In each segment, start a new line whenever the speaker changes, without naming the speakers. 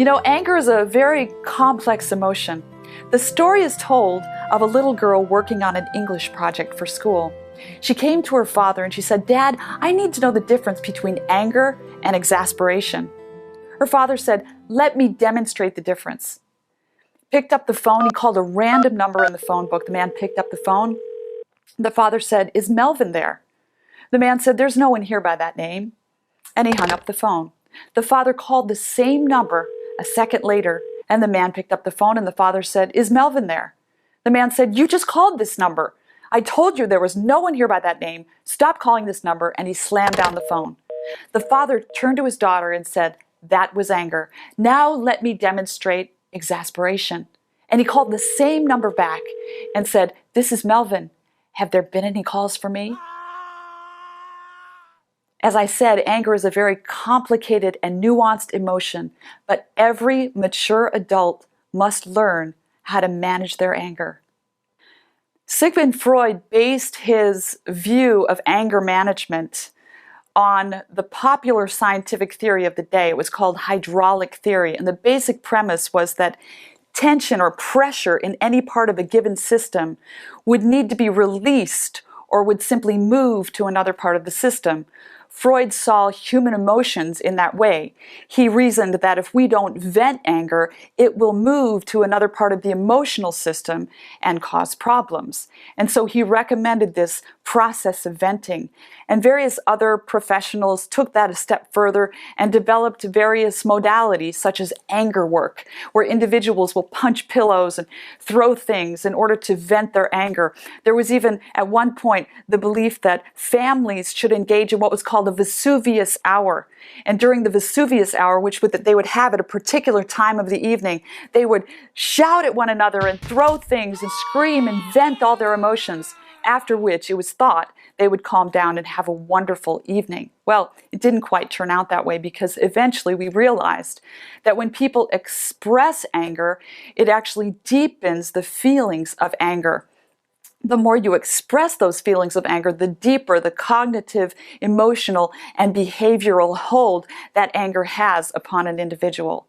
You know, anger is a very complex emotion. The story is told of a little girl working on an English project for school. She came to her father and she said, "Dad, I need to know the difference between anger and exasperation." Her father said, "Let me demonstrate the difference." Picked up the phone, he called a random number in the phone book. The man picked up the phone. The father said, "Is Melvin there?" The man said, "There's no one here by that name." And he hung up the phone. The father called the same number a second later, and the man picked up the phone and the father said, "Is Melvin there?" The man said, "You just called this number. I told you there was no one here by that name. Stop calling this number," and he slammed down the phone. The father turned to his daughter and said, "That was anger. Now let me demonstrate exasperation." And he called the same number back and said, "This is Melvin. Have there been any calls for me?" As I said, anger is a very complicated and nuanced emotion, but every mature adult must learn how to manage their anger. Sigmund Freud based his view of anger management on the popular scientific theory of the day. It was called hydraulic theory, and the basic premise was that tension or pressure in any part of a given system would need to be released or would simply move to another part of the system. Freud saw human emotions in that way. He reasoned that if we don't vent anger, it will move to another part of the emotional system and cause problems. And so he recommended this process of venting. And various other professionals took that a step further and developed various modalities, such as anger work, where individuals will punch pillows and throw things in order to vent their anger. There was even, at one point, the belief that families should engage in what was called the Vesuvius hour. And during the Vesuvius hour, which they would have at a particular time of the evening, they would shout at one another and throw things and scream and vent all their emotions, after which it was thought they would calm down and have a wonderful evening. Well, it didn't quite turn out that way, because eventually we realized that when people express anger, it actually deepens the feelings of anger. The more you express those feelings of anger, the deeper the cognitive, emotional, and behavioral hold that anger has upon an individual.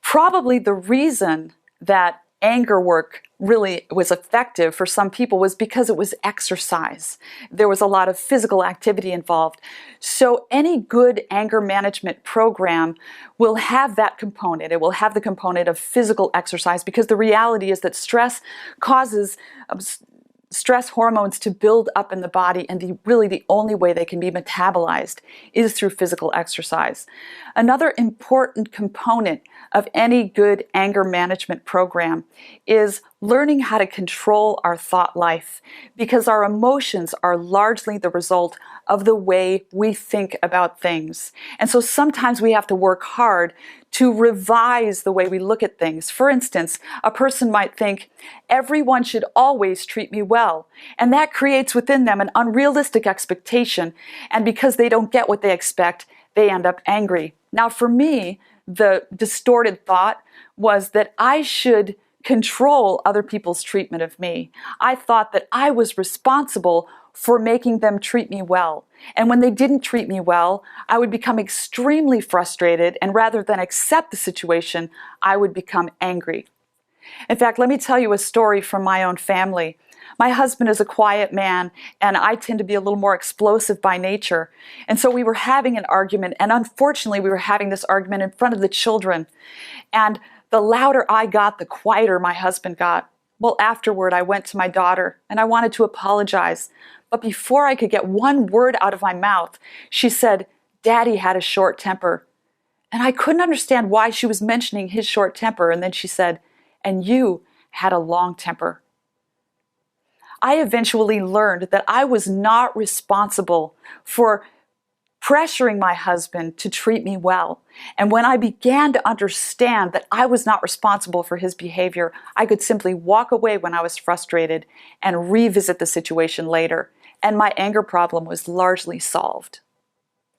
Probably the reason that anger work really was effective for some people was because it was exercise. There was a lot of physical activity involved. So any good anger management program will have that component. It will have the component of physical exercise, because the reality is that stress causes stress hormones to build up in the body, and really the only way they can be metabolized is through physical exercise. Another important component of any good anger management program is learning how to control our thought life, because our emotions are largely the result of the way we think about things. And so sometimes we have to work hard to revise the way we look at things. For instance, a person might think, "Everyone should always treat me well." And that creates within them an unrealistic expectation. And because they don't get what they expect, they end up angry. Now, for me, the distorted thought was that I should control other people's treatment of me. I thought that I was responsible for making them treat me well. And when they didn't treat me well, I would become extremely frustrated, and rather than accept the situation, I would become angry. In fact, let me tell you a story from my own family. My husband is a quiet man, and I tend to be a little more explosive by nature. And so we were having an argument, and unfortunately we were having this argument in front of the children. And the louder I got, the quieter my husband got. Well, afterward, I went to my daughter, and I wanted to apologize. But before I could get one word out of my mouth, she said, "Daddy had a short temper." And I couldn't understand why she was mentioning his short temper. And then she said, "And you had a long temper." I eventually learned that I was not responsible for pressuring my husband to treat me well. And when I began to understand that I was not responsible for his behavior, I could simply walk away when I was frustrated and revisit the situation later. And my anger problem was largely solved.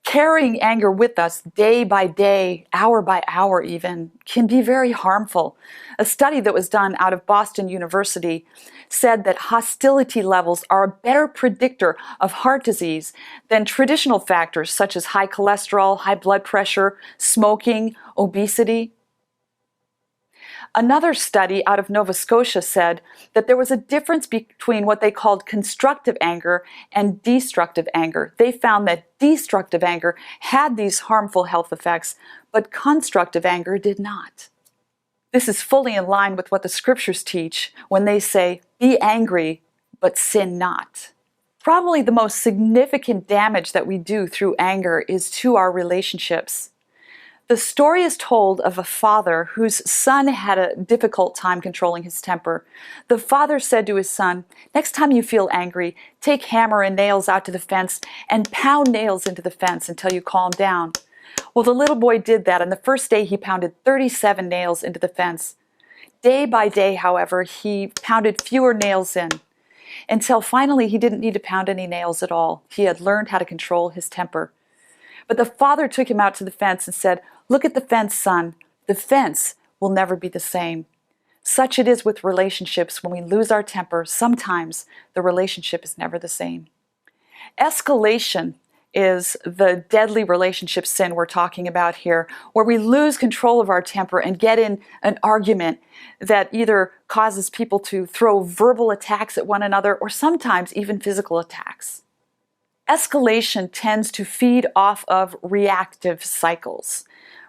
Carrying anger with us day by day, hour by hour even, can be very harmful. A study that was done out of Boston University said that hostility levels are a better predictor of heart disease than traditional factors such as high cholesterol, high blood pressure, smoking, obesity. Another study out of Nova Scotia said that there was a difference between what they called constructive anger and destructive anger. They found that destructive anger had these harmful health effects, but constructive anger did not. This is fully in line with what the scriptures teach when they say, be angry, but sin not. Probably the most significant damage that we do through anger is to our relationships. The story is told of a father whose son had a difficult time controlling his temper. The father said to his son, next time you feel angry, take hammer and nails out to the fence and pound nails into the fence until you calm down. Well, the little boy did that, and the first day he pounded 37 nails into the fence. Day by day, however, he pounded fewer nails in, until finally he didn't need to pound any nails at all. He had learned how to control his temper. But the father took him out to the fence and said, look at the fence, son. The fence will never be the same. Such it is with relationships. When we lose our temper, sometimes the relationship is never the same. Escalation is the deadly relationship sin we're talking about here, where we lose control of our temper and get in an argument that either causes people to throw verbal attacks at one another or sometimes even physical attacks. Escalation tends to feed off of reactive cycles.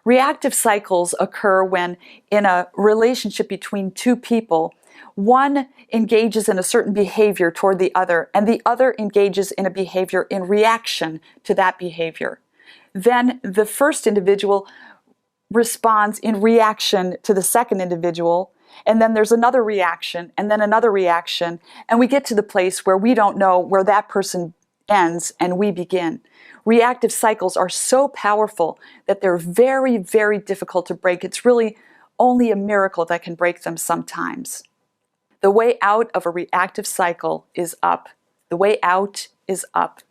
Reactive cycles occur when, in a relationship between two people, one engages in a certain behavior toward the other, and the other engages in a behavior in reaction to that behavior. Then the first individual responds in reaction to the second individual, and then there's another reaction, and then another reaction, and we get to the place where we don't know where that person ends and we begin. Reactive cycles are so powerful that they're very, very difficult to break. It's really only a miracle that can break them sometimes. The way out of a reactive cycle is up. The way out is up.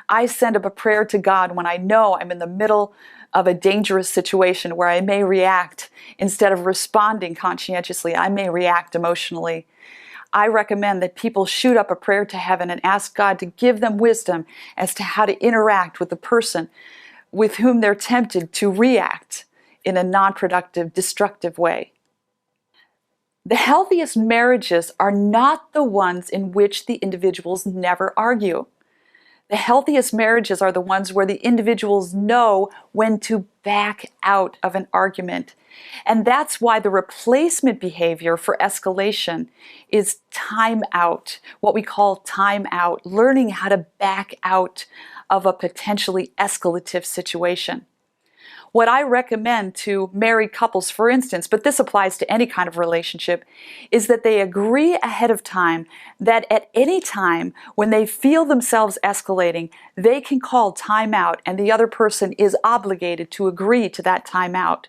I send up a prayer to God when I know I'm in the middle of a dangerous situation where I may react. Instead of responding conscientiously, I may react emotionally. I recommend that people shoot up a prayer to heaven and ask God to give them wisdom as to how to interact with the person with whom they're tempted to react in a non-productive, destructive way. The healthiest marriages are not the ones in which the individuals never argue. The healthiest marriages are the ones where the individuals know when to back out of an argument. And that's why the replacement behavior for escalation is time out, what we call time out, learning how to back out of a potentially escalative situation. What I recommend to married couples, for instance, but this applies to any kind of relationship, is that they agree ahead of time that at any time when they feel themselves escalating, they can call time out and the other person is obligated to agree to that time out.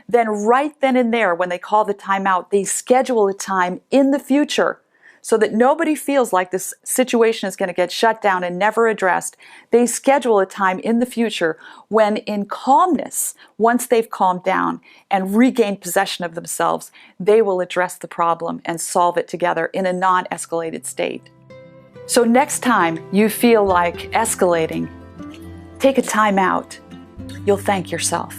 Then right then and there, when they call the time out, they schedule a time in the future so that nobody feels like this situation is going to get shut down and never addressed. They schedule a time in the future when, in calmness, once they've calmed down and regained possession of themselves, they will address the problem and solve it together in a non-escalated state. So next time you feel like escalating, take a time out. You'll thank yourself.